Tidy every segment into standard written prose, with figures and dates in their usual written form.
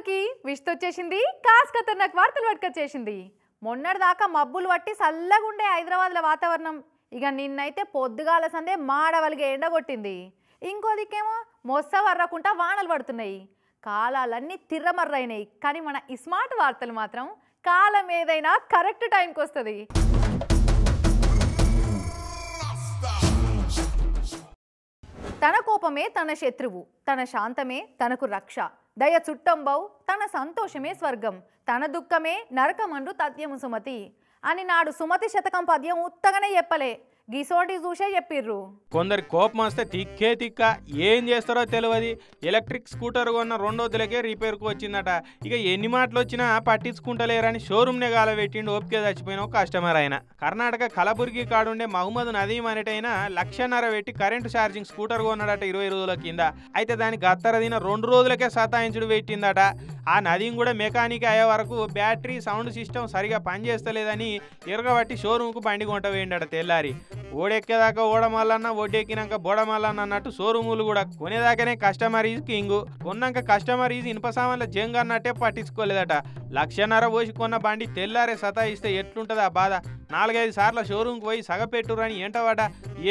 అందరికీ విస్తొచ్చేసింది కాస్ ఖతర్నాక్ వార్తలు పట్టుకొచ్చేసింది. మొన్నటిదాకా మబ్బులు పట్టి చల్లగుండే హైదరాబాద్ల వాతావరణం ఇక నిన్నైతే పొద్దుగాల సందే మాడవలిగే ఎండ కొట్టింది. ఇంకో దిక్కేమో మొస్స వర్రకుంటా వానలు పడుతున్నాయి. కాలాలన్నీ తిర్రమర్రైనాయి. కానీ మన స్మార్ట్ వార్తలు మాత్రం కాలం ఏదైనా కరెక్ట్ టైంకి వస్తుంది. తన కోపమే తన శత్రువు, తన శాంతమే తనకు రక్ష, దయ చుట్టంబౌ తన సంతోషమే స్వర్గం, తన దుఃఖమే నరకమండు తథ్యము సుమతి అని నాడు సుమతి శతకం పద్యం ఉత్తగానే చెప్పలే, గిసోటి చూసే చెప్పిర్రు. కొందరి కోపం వస్తే తిక్కే తిక్క ఏం చేస్తారో తెలియదు. ఎలక్ట్రిక్ స్కూటర్ కొన్న 2 రోజులకే రిపేర్కు వచ్చిందట. ఇక ఎన్ని మాటలు వచ్చినా పట్టించుకుంటలేరని షోరూమ్నే గాలబెట్టిండు ఓపిక చచ్చిపోయిన ఒక కస్టమర్ ఆయన. కర్ణాటక కలబుర్గి కాడుండే మహమ్మద్ నదీం అనేటైనా 1,50,000 పెట్టి కరెంటు ఛార్జింగ్ స్కూటర్ కొన్నాడట 20 రోజుల కింద. అయితే దానికి గత్తరదిన 2 రోజులకే సతాయించుడు పెట్టిందట. ఆ నదీం కూడా మెకానిక్ అయ్యే వరకు బ్యాటరీ సౌండ్ సిస్టమ్ సరిగా పనిచేస్తలేదని ఎరగబట్టి షోరూమ్కు బండి కొంట వేయండట తెల్లారి. ఓడెక్కేదాకా ఓడమల్లన్న, ఒడ్డెక్కినాక బోడమల్లన్న అన్నట్టు షోరూములు కూడా కొనేదాకానే కస్టమర్ ఈజ్ కింగ్, కొన్నాక కస్టమర్ ఈజ్ ఇనుప సామాన్ల జంగ్ అన్నట్టే పట్టించుకోలేదట. 1,50,000 పోసి కొన్న బండి తెల్లారే సతాయిస్తే ఎట్లుంటుంది ఆ బాధ. 4-5 సార్లు షోరూమ్కి పోయి సగపెట్టురని ఏంటవాట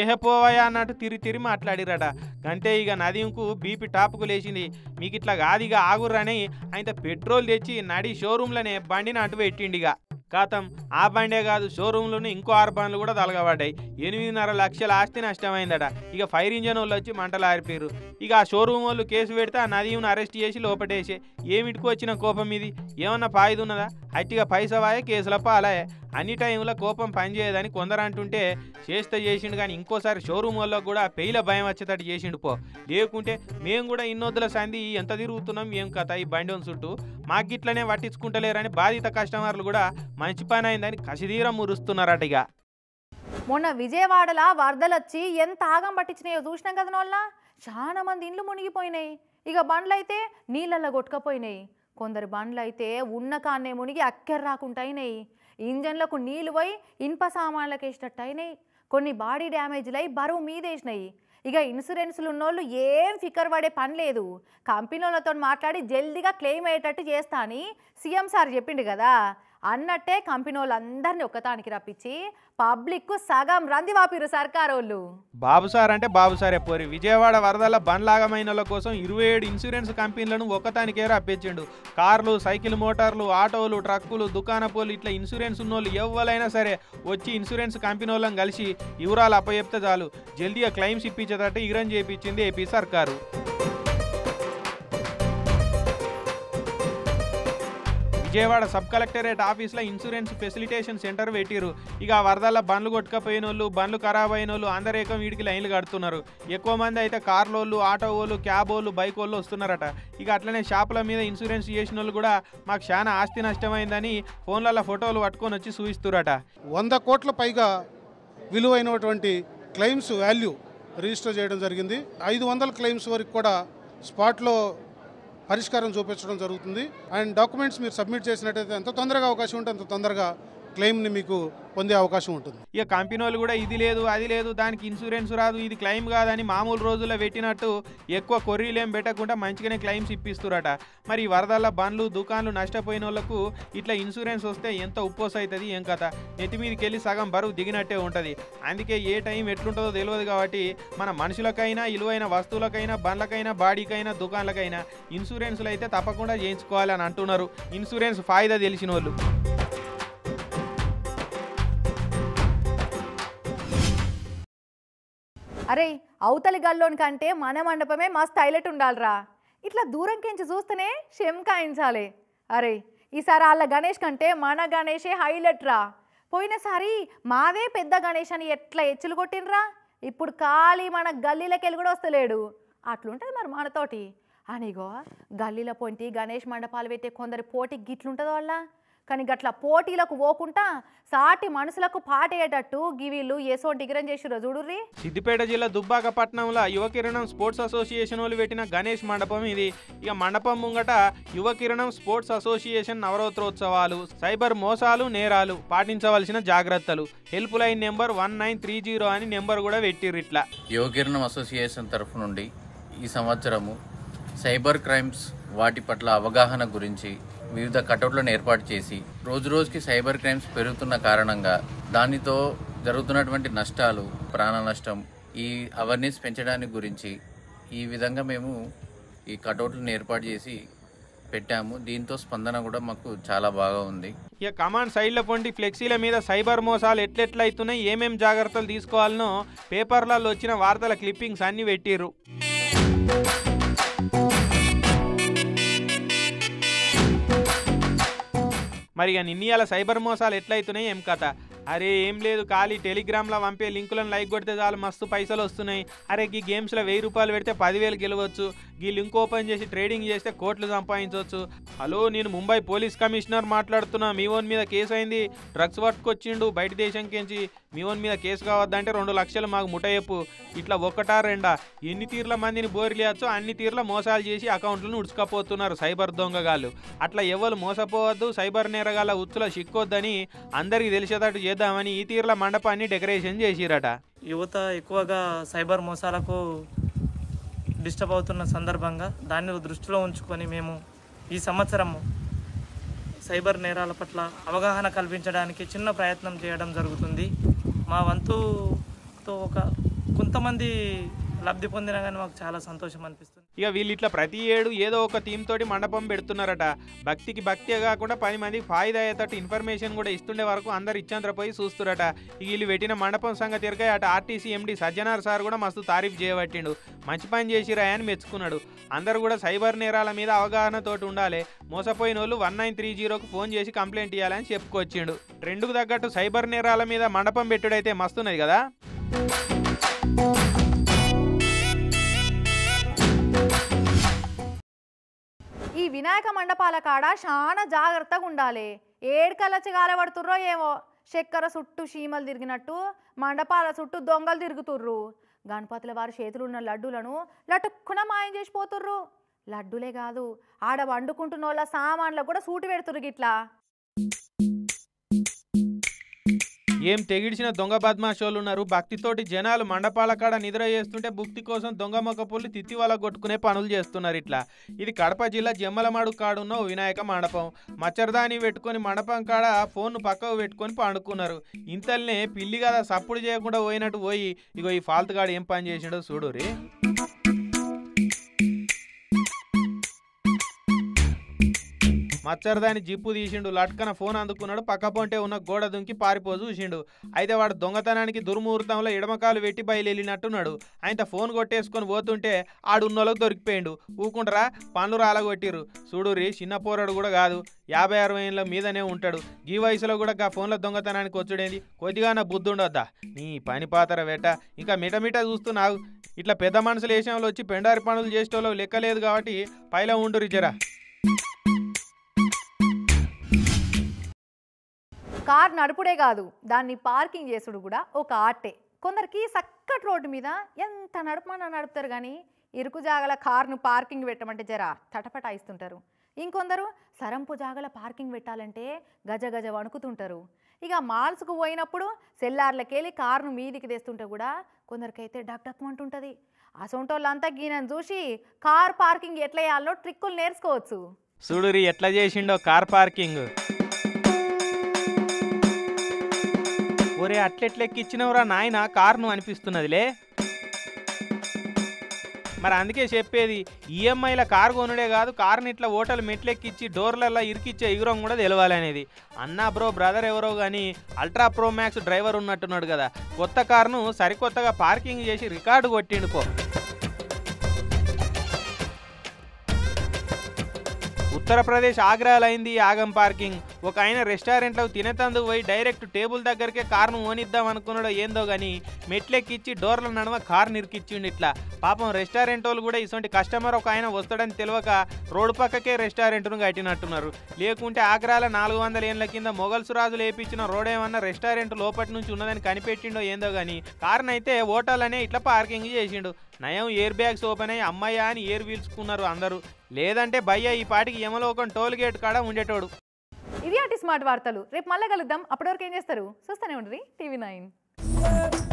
ఏహపోవయా అన్నట్టు తిరిగి మాట్లాడిరట. అంతే ఇక నదీంకు బీపీ టాప్కు లేచింది. మీకు ఇట్లా కాదిగా ఆగుర్రని ఆయన పెట్రోల్ తెచ్చి నడి షోరూంలోనే బండిని అటు పెట్టిండిగా. కాతం ఆ బండే కాదు, షోరూంలోనే ఇంకో 6 బండ్లు కూడా తలగబడ్డాయి. 8.5 లక్షల ఆస్తి నష్టమైందట. ఇక ఫైర్ ఇంజన్ వాళ్ళు వచ్చి మంటలు ఆరిపోయారు. ఇక ఆ షోరూమ్ వాళ్ళు కేసు పెడితే ఆ నదీంను అరెస్ట్ చేసి లోపటేసే. ఏమిటికి వచ్చిన కోపం ఇది? ఏమన్నా పాయిది ఉన్నదా? అట్టిగా పైసవాయే కేసుల పాలాయే. అన్ని టైంలో కోపం పనిచేయదని కొందరు అంటుంటే చేస్తే చేసిండు, కానీ ఇంకోసారి షోరూమ్ వాళ్ళకు కూడా పెయిల భయం వచ్చేటట్టు చేసిండు పో. లేకుంటే మేము కూడా ఇన్నొద్దుల సంధి ఎంత తిరుగుతున్నాం ఏం కథ ఈ బండి చుట్టూ, మాకు గిట్లనే పట్టించుకుంటలేరని బాధిత కస్టమర్లు కూడా మంచి పని అయిందని కసిదీరం మురుస్తున్నారట. ఇక మొన్న విజయవాడలా వరదలొచ్చి ఎంత ఆగం పట్టించినాయో చూసినాం కదా నోళ్ళ. చాలా మంది ఇండ్లు మునిగిపోయినాయి. ఇక బండ్లు అయితే నీళ్ళల్లో కొట్టుకపోయినాయి. కొందరు బండ్లు అయితే ఉన్న కాన్నే మునిగి అక్కెర రాకుండా అయినాయి. ఇంజన్లకు నీళ్ళు పోయి ఇనుప సామాన్లకు వేసినట్టు అయినాయి. కొన్ని బాడీ డ్యామేజ్లు అయి బరువు మీదేసినాయి. ఇక ఇన్సూరెన్స్లు ఉన్నోళ్ళు ఏం ఫికర్ పడే పని లేదు. కంపెనీలతో మాట్లాడి జల్దీగా క్లెయిమ్ అయ్యేటట్టు చేస్తా అని సీఎం సార్ చెప్పిండు కదా. అన్నట్టే కంపెనీ వాళ్ళందరినీ ఒక్కతానికి రప్పించి పబ్లిక్కు సగం రంది వాపిరు సర్కారు వాళ్ళు. బాబు సార్ అంటే బాబు సారే పోరి. విజయవాడ వరదల బండ్లాగమైన కోసం 27 ఇన్సూరెన్స్ కంపెనీలను ఒక్కతానికే రప్పించిండు. కార్లు, సైకిల్ మోటార్లు, ఆటోలు, ట్రక్కులు, దుకాణపోలు ఇట్లా ఇన్సూరెన్స్ ఉన్నోళ్ళు ఎవరైనా సరే వచ్చి ఇన్సూరెన్స్ కంపెనీ వాళ్ళని కలిసి వివరాలు అప్పచెప్తే చాలు జల్దీగా క్లెయిమ్స్ ఇప్పించేటట్టు ఇగ్రం చేయించింది ఏపీ సర్కారు. విజయవాడ సబ్ కలెక్టరేట్ ఆఫీస్లో ఇన్సూరెన్స్ ఫెసిలిటేషన్ సెంటర్ పెట్టిరు. ఇక వరదల బండ్లు కొట్టుకపోయిన వాళ్ళు, బండ్లు ఖరాబ్ అయిన వాళ్ళు అందరేకం వీడికి లైన్లు కడుతున్నారు. ఎక్కువ మంది అయితే కార్లోళ్ళు, ఆటో వాళ్ళు, క్యాబ్ వాళ్ళు, బైక్ వాళ్ళు వస్తున్నారట. ఇక అట్లనే షాపుల మీద ఇన్సూరెన్స్ చేసిన వాళ్ళు కూడా మాకు చాలా ఆస్తి నష్టమైందని ఫోన్లలో ఫోటోలు పట్టుకొని వచ్చి చూపిస్తురట. 100 కోట్ల పైగా విలువైనటువంటి క్లెయిమ్స్ వాల్యూ రిజిస్టర్ చేయడం జరిగింది. 500 క్లెయిమ్స్ వరకు కూడా స్పాట్లో పరిష్కారం చూపించడం జరుగుతుంది. అండ్ డాక్యుమెంట్స్ మీరు సబ్మిట్ చేసినట్టయితే ఎంత తొందరగా అవకాశం ఉంటే అంత తొందరగా క్లెయిమ్ని మీకు పొందే అవకాశం ఉంటుంది. ఇక కంపెనీ వాళ్ళు కూడా ఇది లేదు అది లేదు దానికి ఇన్సూరెన్స్ రాదు ఇది క్లెయిమ్ కాదని మామూలు రోజుల్లో పెట్టినట్టు ఎక్కువ కొర్రీలేం పెట్టకుండా మంచిగానే క్లెయిమ్స్ ఇప్పిస్తురట. మరి వరదల బండ్లు, దుకాన్లు నష్టపోయిన వాళ్ళకు ఇట్లా ఇన్సూరెన్స్ వస్తే ఎంత ఉప్పోస్ అవుతుంది ఏం కథ. నెత్తి మీదకి వెళ్ళి సగం బరువు దిగినట్టే ఉంటుంది. అందుకే ఏ టైం ఎట్లుంటుందో తెలియదు కాబట్టి మన మనుషులకైనా, విలువైన వస్తువులకైనా, బండ్లకైనా, బాడీకైనా, దుకాన్లకైనా ఇన్సూరెన్స్లు అయితే తప్పకుండా చేయించుకోవాలని అంటున్నారు ఇన్సూరెన్స్ ఫాయిదా తెలిసిన వాళ్ళు. అరే అవతలి గల్లోని కంటే మన మండపమే మస్తు హైలైట్ ఉండాలిరా. ఇట్లా దూరం కించి చూస్తేనే శంకాయించాలి. అరే ఈసారి వాళ్ళ గణేష్ కంటే మన గణేషే హైలైట్ రా. పోయినసారి మాదే పెద్ద గణేష్ అని ఎట్లా ఎచ్చులు కొట్టినరా. ఇప్పుడు ఖాళీ మన గల్లీలకి వెళ్ళి కూడా వస్తలేడు. అట్లుంటుంది మరి మనతోటి. అనిగో గల్లీల పొంటి గణేష్ మండపాలు పెట్టే కొందరి పోటీ గిట్లుంటుందో వాళ్ళ. కానీ గట్ల పోటీలకు పోకుండా సాటి మనుషులకు పాటేటట్టు గివీళ్ళు ఏసోంటి ఇగ్రం చేసిరో చూడుర్రి. సిద్దిపేట జిల్లా దుబ్బాక పట్టణంలో యువకిరణం స్పోర్ట్స్ అసోసియేషన్ వాళ్ళు పెట్టిన గణేష్ మండపం ఇది. ఇక మండపం ముంగట యువకిరణం స్పోర్ట్స్ అసోసియేషన్ నవరాత్రోత్సవాలు, సైబర్ మోసాలు, నేరాలు, పాటించవలసిన జాగ్రత్తలు, హెల్ప్ లైన్ నెంబర్ 1930 అని నెంబర్ కూడా పెట్టిర్రు. ఇట్లా యువకిరణం అసోసియేషన్ తరఫు నుండి ఈ సంవత్సరము సైబర్ క్రైమ్స్ వాటి పట్ల అవగాహన గురించి వివిధ కటౌట్లను ఏర్పాటు చేసి రోజురోజుకి సైబర్ క్రైమ్స్ పెరుగుతున్న కారణంగా దానితో జరుగుతున్నటువంటి నష్టాలు, ప్రాణ నష్టం, ఈ అవేర్నెస్ పెంచడానికి గురించి ఈ విధంగా మేము ఈ కటౌట్లను ఏర్పాటు చేసి పెట్టాము. దీంతో స్పందన కూడా మాకు చాలా బాగా ఉంది. ఇక కమాండ్ సైడ్ల పొంటి ఫ్లెక్సీల మీద సైబర్ మోసాలు ఎట్లెట్లయితున్నాయి, ఏమేం జాగ్రత్తలు తీసుకోవాలనో పేపర్లలో వచ్చిన వార్తల క్లిప్పింగ్స్ అన్నీ పెట్టిర్రు. మరి ఇక నిన్నీయాల సైబర్ మోసాలు ఎట్లయితున్నాయి ఏం కథ? అరే ఏం లేదు, ఖాళీ టెలిగ్రామ్లో పంపే లింకులను లైక్ కొడితే చాలు మస్తు పైసలు వస్తున్నాయి. అరే ఈ గేమ్స్లో 1000 రూపాయలు పెడితే 10,000 గెలవచ్చు. ఈ లింక్ ఓపెన్ చేసి ట్రేడింగ్ చేస్తే కోట్లు సంపాదించవచ్చు. హలో, నేను ముంబై పోలీస్ కమిషనర్ మాట్లాడుతున్నా. మీ ఓన్ మీద కేసు అయింది, డ్రగ్స్ పట్టుకొచ్చిండు బయట దేశంకించి. మీ ఓన్ మీద కేసు కావద్దంటే 2 లక్షలు మాకు ముట్టయప్పు. ఇట్లా ఒకటా రెండా ఎన్ని తీర్ల మందిని బోర్లేయచ్చో అన్ని తీర్ల మోసాలు చేసి అకౌంట్లను ఉడుచుకపోతున్నారు సైబర్ దొంగగాళ్ళు. అట్లా ఎవరు మోసపోవద్దు, సైబర్ నేరగాళ్ళ ఉచ్చుల చిక్కొద్దని అందరికీ తెలిసేటట్టు చేద్దామని ఈ తీర్ల మండపాన్ని డెకరేషన్ చేసిరట. యువత ఎక్కువగా సైబర్ మోసాలకు డిస్టర్బ్ అవుతున్న సందర్భంగా దాన్ని దృష్టిలో ఉంచుకొని మేము ఈ సంవత్సరం సైబర్ నేరాల పట్ల అవగాహన కల్పించడానికి చిన్న ప్రయత్నం చేయడం జరుగుతుంది. మా వంతుతో కొంతమంది లబ్ధి పొందినా కానీ మాకు చాలా సంతోషం అనిపిస్తుంది. ఇక వీళ్ళు ఇట్లా ప్రతి ఏడు ఏదో ఒక థీమ్ తోటి మండపం పెడుతున్నారట. భక్తికి భక్తే కాకుండా 10 మందికి ఫాయిదా అయ్యేటట్టు ఇన్ఫర్మేషన్ కూడా ఇస్తుండే వరకు అందరు ఇచ్చాంద్రపోయి చూస్తురట. ఇక వీళ్ళు పెట్టిన మండపం సంగతి తిరగాయి. అటు ఆర్టీసీ ఎండి సజ్జనార్ సార్ కూడా మస్తు తారీఫ్ చేయబట్టిండు. మంచి పని చేసిరా అని మెచ్చుకున్నాడు. అందరూ కూడా సైబర్ నేరాల మీద అవగాహనతోటి ఉండాలి. మోసపోయిన వాళ్ళు 1930కు ఫోన్ చేసి కంప్లైంట్ ఇవ్వాలని చెప్పుకొచ్చిండు. ట్రెండ్కు తగ్గట్టు సైబర్ నేరాల మీద మండపం పెట్టుడైతే మస్తున్నది కదా. ఈ వినాయక మండపాల కాడ చాలా జాగ్రత్తగా ఉండాలి. ఏడుకలచ్చి గాలబడుతుర్రో ఏమో, చక్కెర చుట్టూ చీమలు తిరిగినట్టు మండపాల చుట్టూ దొంగలు తిరుగుతుర్రు. గణపతుల వారి చేతులున్న లడ్డూలను లటుక్కున మాయం చేసిపోతుర్రు. లడ్డూలే కాదు, ఆడ వండుకుంటున్న వాళ్ళ సామాన్లకు కూడా సూటి పెడుతుర్రు గిట్లా. ఏం తెగిడిచిన దొంగ బద్మాషోళ్ళు ఉన్నారు. భక్తితోటి జనాలు మండపాల కాడ నిద్ర చేస్తుంటే భుక్తి కోసం దొంగ మొక్కపుల్ని తిత్తి వాళ్ళ కొట్టుకునే పనులు చేస్తున్నారు. ఇట్లా ఇది కడప జిల్లా జమ్మలమాడు కాడున్న వినాయక మండపం. మచ్చరదాని పెట్టుకొని మండపం కాడ ఫోన్ను పక్కకు పెట్టుకొని పండుకున్నారు. ఇంతల్నే పిల్లి కదా సప్పుడు చేయకుండా పోయినట్టు పోయి ఇగో ఈ ఫాల్తు కాడ ఏం పని చేసిండో చూడు రే. మచ్చరదాని జిప్పు తీసిండు, లట్కన ఫోన్ అందుకున్నాడు, పక్క పొంటే ఉన్న గోడ దుంకి పారిపో చూసిండు. అయితే వాడు దొంగతనానికి దుర్ముహూర్తంలో ఎడమకాలు పెట్టి బయలుదేరినట్టున్నాడు. ఆయన ఫోన్ కొట్టేసుకొని పోతుంటే ఆడున్నోళ్ళకి దొరికిపోయిండు. ఊకుంటారా, పనులు రాలగొట్టిరు. చూడురి, చిన్న పోరాడు కూడా కాదు, 50-60 ఏళ్ళ మీదనే ఉంటాడు. ఈ వయసులో కూడా ఆ ఫోన్ల దొంగతనానికి వచ్చుడేంది? కొద్దిగా నా బుద్ధి ఉండొద్దా నీ పని పాతర వేట. ఇంకా మిటమిట చూస్తున్నావు. ఇట్లా పెద్ద మనుషులు వేషంలో వచ్చి పెండారి పనులు చేసేటోళ్ళు లెక్కలేదు కాబట్టి పైలా ఉండురి జరా. కార్ నడుపుడే కాదు, దాన్ని పార్కింగ్ చేసుడు కూడా ఒక ఆర్టే. కొందరికి చక్కటి రోడ్డు మీద ఎంత నడపమన్నా నడుపుతారు, కానీ ఇరుకు జాగల కార్ను పార్కింగ్ పెట్టమంటే జరా తటపటాయిస్తుంటారు. ఇంకొందరు సరంపు జాగల పార్కింగ్ పెట్టాలంటే గజ గజ వణుకుతుంటారు. ఇక మాల్స్కు పోయినప్పుడు సెల్లార్లకెళ్ళి కార్ను మీదికి తెస్తుంటే కూడా కొందరికైతే డక్డక్మంటుంటుంది. అసొంటోళ్ళంతా గీనని చూసి కార్ పార్కింగ్ ఎట్లా వేయాలో ట్రిక్కులు నేర్చుకోవచ్చు. చూడురి ఎట్లా చేసిండో కార్ పార్కింగ్. ఒరే అట్లెట్లెక్కిచ్చినవరా నాయన కారును అనిపిస్తున్నదిలే. మరి అందుకే చెప్పేది, ఈఎంఐల కారు కొనుడే కాదు, కారుని ఇట్లా హోటల్ మెట్లెక్కిచ్చి డోర్లలో ఇరికిచ్చే ఎగురం కూడా తెలవాలనేది. అన్నా బ్రో బ్రదర్ ఎవరో కానీ అల్ట్రా ప్రో మ్యాక్స్ డ్రైవర్ ఉన్నట్టున్నాడు కదా, కొత్త కారును సరికొత్తగా పార్కింగ్ చేసి రికార్డు కొట్టిండుకో. ఉత్తరప్రదేశ్ ఆగ్రాలో అయింది ఆగం పార్కింగ్. ఒక ఆయన రెస్టారెంట్లో తినేతందుకు పోయి డైరెక్ట్ టేబుల్ దగ్గరికే కారును ఓనిద్దాం అనుకున్నాడో ఏందో కానీ మెట్లెక్కిచ్చి డోర్ల నడుమ కారు నిరికిచ్చిండు. ఇట్లా పాపం రెస్టారెంట్ వాళ్ళు కూడా ఇటువంటి కస్టమర్ ఒక ఆయన వస్తాడని తెలియక రోడ్డు పక్కకే రెస్టారెంట్ను కట్టినట్టున్నారు. లేకుంటే ఆగ్రాల 400 ఏళ్ల కింద మొఘల్స్ రాజులు వేయించిన రోడ్ ఏమన్నా రెస్టారెంట్ లోపటి నుంచి ఉన్నదని కనిపెట్టిండో ఏందో కానీ కారునైతే హోటల్ అనే ఇట్లా పార్కింగ్ చేసిండు. నయం ఎయిర్ బ్యాగ్స్ ఓపెన్ అయ్యి అమ్మయ్య అని ఎయిర్ వీల్చుకున్నారు అందరూ. లేదంటే భయ్య ఈ పాటికి యమలోకం టోల్ గేట్ కాడ ఉండేటోడు. ఇవి అటు స్మార్ట్ వార్తలు. రేపు మళ్ళీ కలుద్దాం. అప్పటివరకు ఏం చేస్తారు? చూస్తూనే ఉండండి TV9.